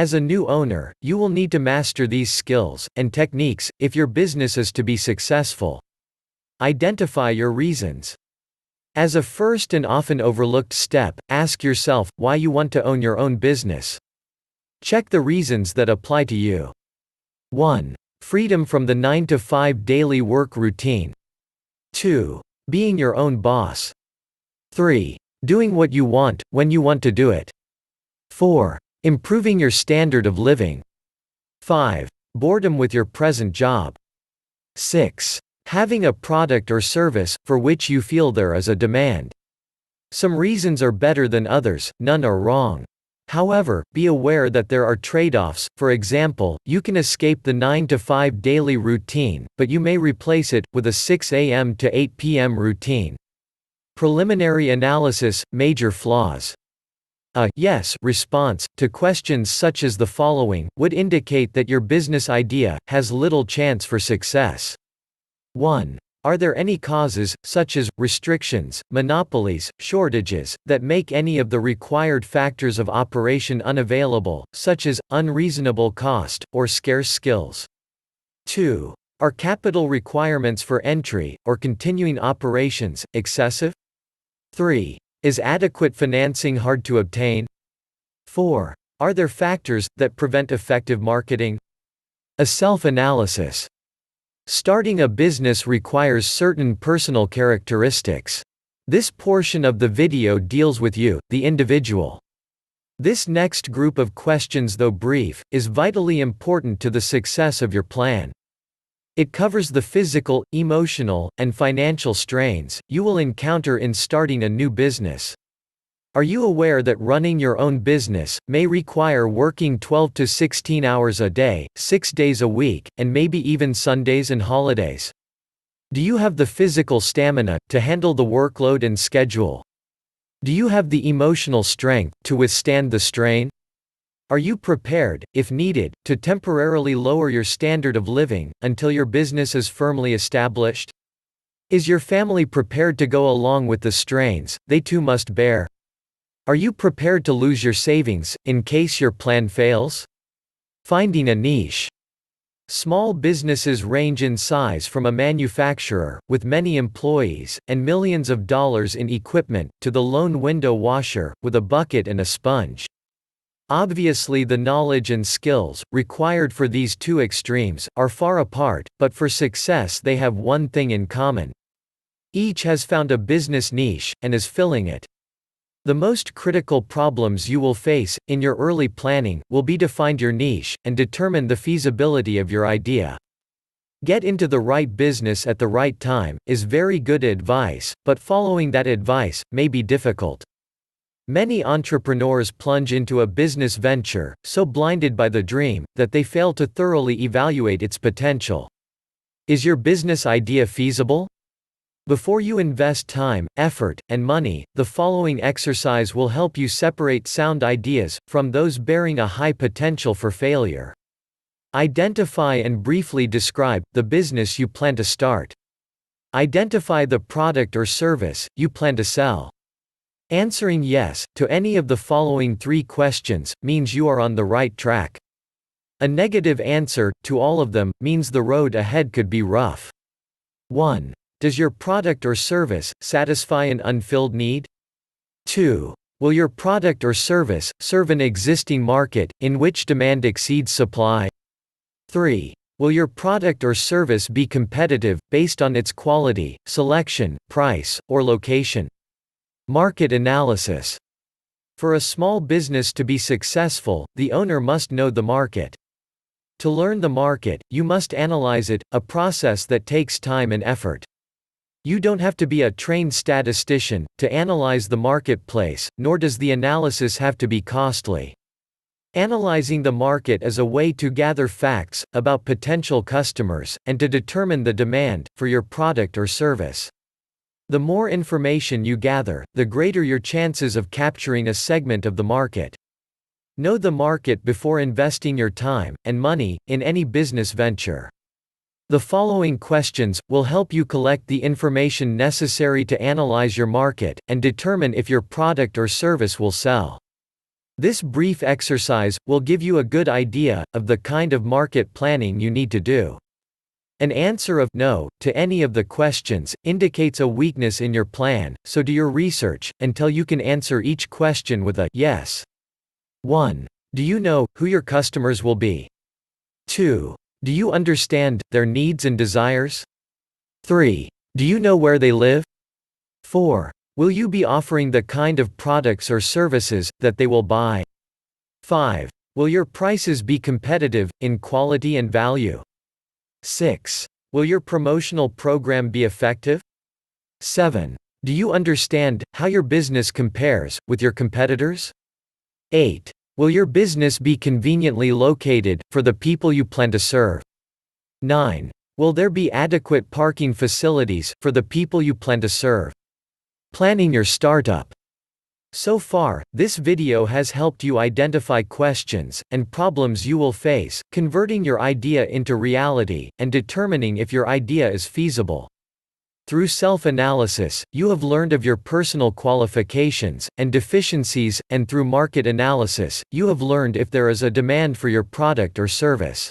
As a new owner, you will need to master these skills and techniques if your business is to be successful. Identify your reasons. As a first and often overlooked step, ask yourself why you want to own your own business. Check the reasons that apply to you. 1. Freedom from the 9-to-5 daily work routine. 2. Being your own boss. 3. Doing what you want, when you want to do it. 4. Improving your standard of living. 5. Boredom with your present job. 6. Having a product or service for which you feel there is a demand. Some reasons are better than others, none are wrong. However, be aware that there are trade-offs. For example, you can escape the 9-to-5 daily routine, but you may replace it with a 6 a.m. to 8 p.m. routine. Preliminary analysis, major flaws. A yes response to questions such as the following would indicate that your business idea has little chance for success. 1. Are there any causes, such as restrictions, monopolies, shortages, that make any of the required factors of operation unavailable, such as unreasonable cost or scarce skills? 2. Are capital requirements for entry or continuing operations excessive? 3. Is adequate financing hard to obtain? 4. Are there factors that prevent effective marketing? A self-analysis. Starting a business requires certain personal characteristics. This portion of the video deals with you, the individual. This next group of questions, though brief, is vitally important to the success of your plan. It covers the physical, emotional, and financial strains you will encounter in starting a new business. Are you aware that running your own business may require working 12 to 16 hours a day, 6 days a week, and maybe even Sundays and holidays? Do you have the physical stamina to handle the workload and schedule? Do you have the emotional strength to withstand the strain? Are you prepared, if needed, to temporarily lower your standard of living until your business is firmly established? Is your family prepared to go along with the strains they too must bear? Are you prepared to lose your savings, in case your plan fails? Finding a niche. Small businesses range in size from a manufacturer, with many employees, and millions of dollars in equipment, to the lone window washer, with a bucket and a sponge. Obviously, the knowledge and skills required for these two extremes are far apart, but for success they have one thing in common. Each has found a business niche, and is filling it. The most critical problems you will face, in your early planning, will be to find your niche, and determine the feasibility of your idea. Get into the right business at the right time, is very good advice, but following that advice may be difficult. Many entrepreneurs plunge into a business venture, so blinded by the dream, that they fail to thoroughly evaluate its potential. Is your business idea feasible? Before you invest time, effort, and money, the following exercise will help you separate sound ideas from those bearing a high potential for failure. Identify and briefly describe the business you plan to start. Identify the product or service you plan to sell. Answering yes to any of the following 3 questions means you are on the right track. A negative answer to all of them means the road ahead could be rough. 1. Does your product or service satisfy an unfilled need? 2. Will your product or service serve an existing market in which demand exceeds supply? 3. Will your product or service be competitive based on its quality, selection, price, or location? Market analysis. For a small business to be successful, the owner must know the market. To learn the market, you must analyze it, a process that takes time and effort. You don't have to be a trained statistician to analyze the marketplace, nor does the analysis have to be costly. Analyzing the market is a way to gather facts about potential customers, and to determine the demand for your product or service. The more information you gather, the greater your chances of capturing a segment of the market. Know the market before investing your time and money in any business venture. The following questions will help you collect the information necessary to analyze your market and determine if your product or service will sell. This brief exercise will give you a good idea of the kind of market planning you need to do. An answer of no to any of the questions indicates a weakness in your plan, so do your research until you can answer each question with a yes. 1. Do you know who your customers will be? 2. Do you understand their needs and desires? 3. Do you know where they live? 4. Will you be offering the kind of products or services that they will buy? 5. Will your prices be competitive in quality and value? 6. Will your promotional program be effective? 7. Do you understand how your business compares with your competitors? 8. Will your business be conveniently located for the people you plan to serve? 9. Will there be adequate parking facilities for the people you plan to serve? Planning your startup. So far, this video has helped you identify questions and problems you will face, converting your idea into reality, and determining if your idea is feasible. Through self-analysis, you have learned of your personal qualifications and deficiencies, and through market analysis, you have learned if there is a demand for your product or service.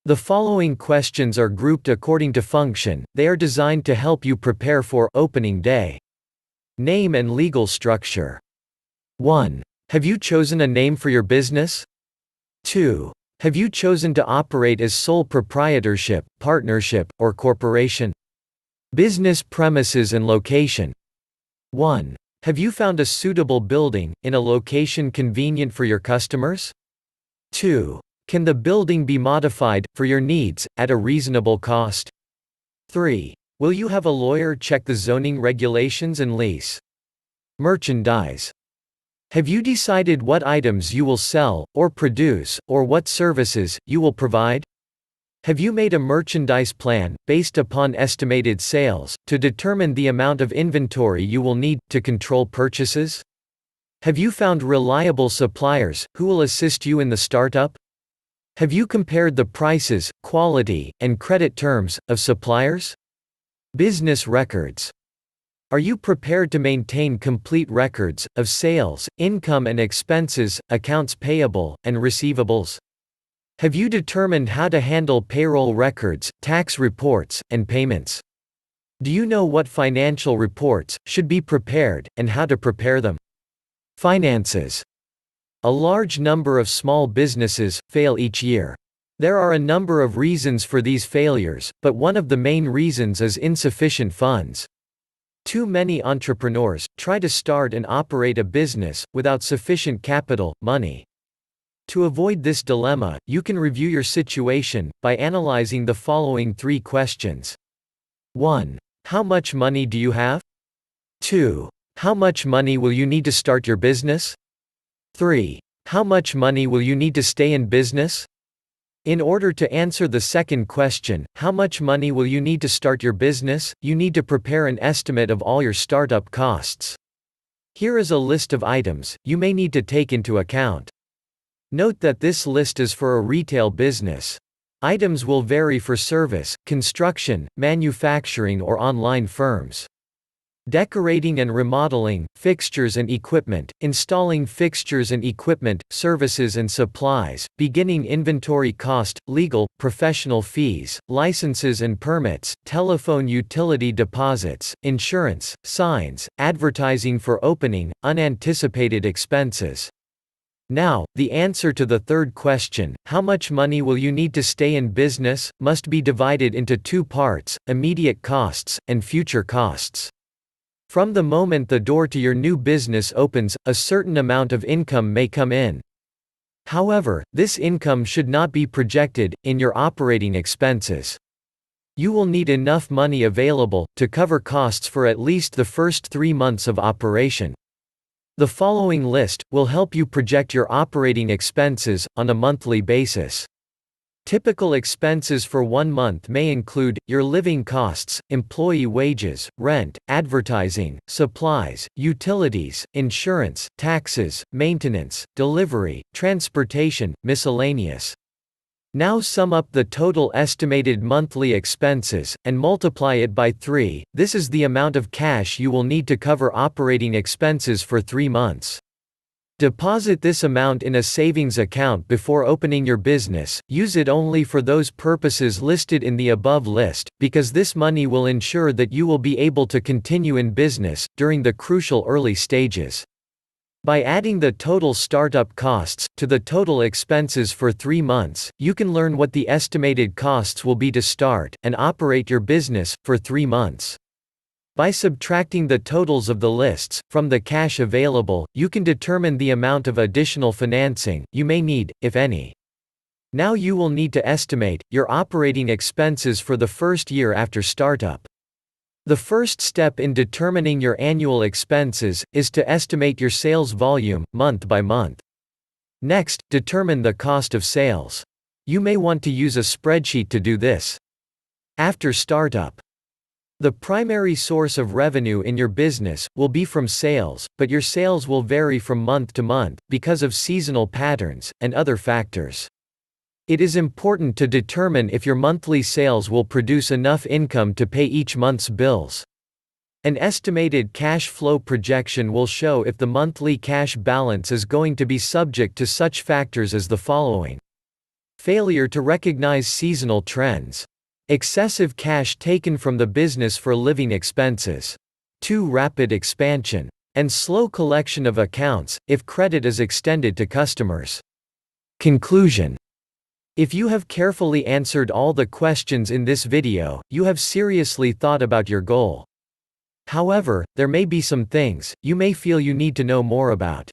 The following questions are grouped according to function. They are designed to help you prepare for opening day. Name and legal structure. 1. Have you chosen a name for your business? 2. Have you chosen to operate as sole proprietorship, partnership, or corporation? Business premises and location. 1. Have you found a suitable building, in a location convenient for your customers? 2. Can the building be modified, for your needs, at a reasonable cost? 3. Will you have a lawyer check the zoning regulations and lease? Merchandise. Have you decided what items you will sell, or produce, or what services you will provide? Have you made a merchandise plan, based upon estimated sales, to determine the amount of inventory you will need to control purchases? Have you found reliable suppliers who will assist you in the startup? Have you compared the prices, quality, and credit terms of suppliers? Business records. Are you prepared to maintain complete records of sales, income and expenses, accounts payable, and receivables? Have you determined how to handle payroll records, tax reports, and payments? Do you know what financial reports should be prepared, and how to prepare them? Finances. A large number of small businesses fail each year. There are a number of reasons for these failures, but one of the main reasons is insufficient funds. Too many entrepreneurs try to start and operate a business without sufficient capital, money. To avoid this dilemma, you can review your situation by analyzing the following 3 questions. 1. How much money do you have? 2. How much money will you need to start your business? 3. How much money will you need to stay in business? In order to answer the second question, how much money will you need to start your business, you need to prepare an estimate of all your startup costs. Here is a list of items you may need to take into account. Note that this list is for a retail business. Items will vary for service, construction, manufacturing, or online firms. Decorating and remodeling, fixtures and equipment, installing fixtures and equipment, services and supplies, beginning inventory cost, legal, professional fees, licenses and permits, telephone utility deposits, insurance, signs, advertising for opening, unanticipated expenses. Now, the answer to the third question, how much money will you need to stay in business, must be divided into 2 parts, immediate costs, and future costs. From the moment the door to your new business opens, a certain amount of income may come in. However, this income should not be projected in your operating expenses. You will need enough money available to cover costs for at least the first 3 months of operation. The following list will help you project your operating expenses on a monthly basis. Typical expenses for 1 month may include your living costs, employee wages, rent, advertising, supplies, utilities, insurance, taxes, maintenance, delivery, transportation, miscellaneous. Now sum up the total estimated monthly expenses and multiply it by 3. This is the amount of cash you will need to cover operating expenses for 3 months. Deposit this amount in a savings account before opening your business. Use it only for those purposes listed in the above list, because this money will ensure that you will be able to continue in business during the crucial early stages. By adding the total startup costs to the total expenses for 3 months, you can learn what the estimated costs will be to start and operate your business for 3 months. By subtracting the totals of the lists from the cash available, you can determine the amount of additional financing you may need, if any. Now you will need to estimate your operating expenses for the first year after startup. The first step in determining your annual expenses is to estimate your sales volume, month by month. Next, determine the cost of sales. You may want to use a spreadsheet to do this. After startup, the primary source of revenue in your business will be from sales, but your sales will vary from month to month because of seasonal patterns and other factors. It is important to determine if your monthly sales will produce enough income to pay each month's bills. An estimated cash flow projection will show if the monthly cash balance is going to be subject to such factors as the following: failure to recognize seasonal trends, excessive cash taken from the business for living expenses, too rapid expansion, and slow collection of accounts, if credit is extended to customers. Conclusion: if you have carefully answered all the questions in this video, you have seriously thought about your goal. However, there may be some things you may feel you need to know more about.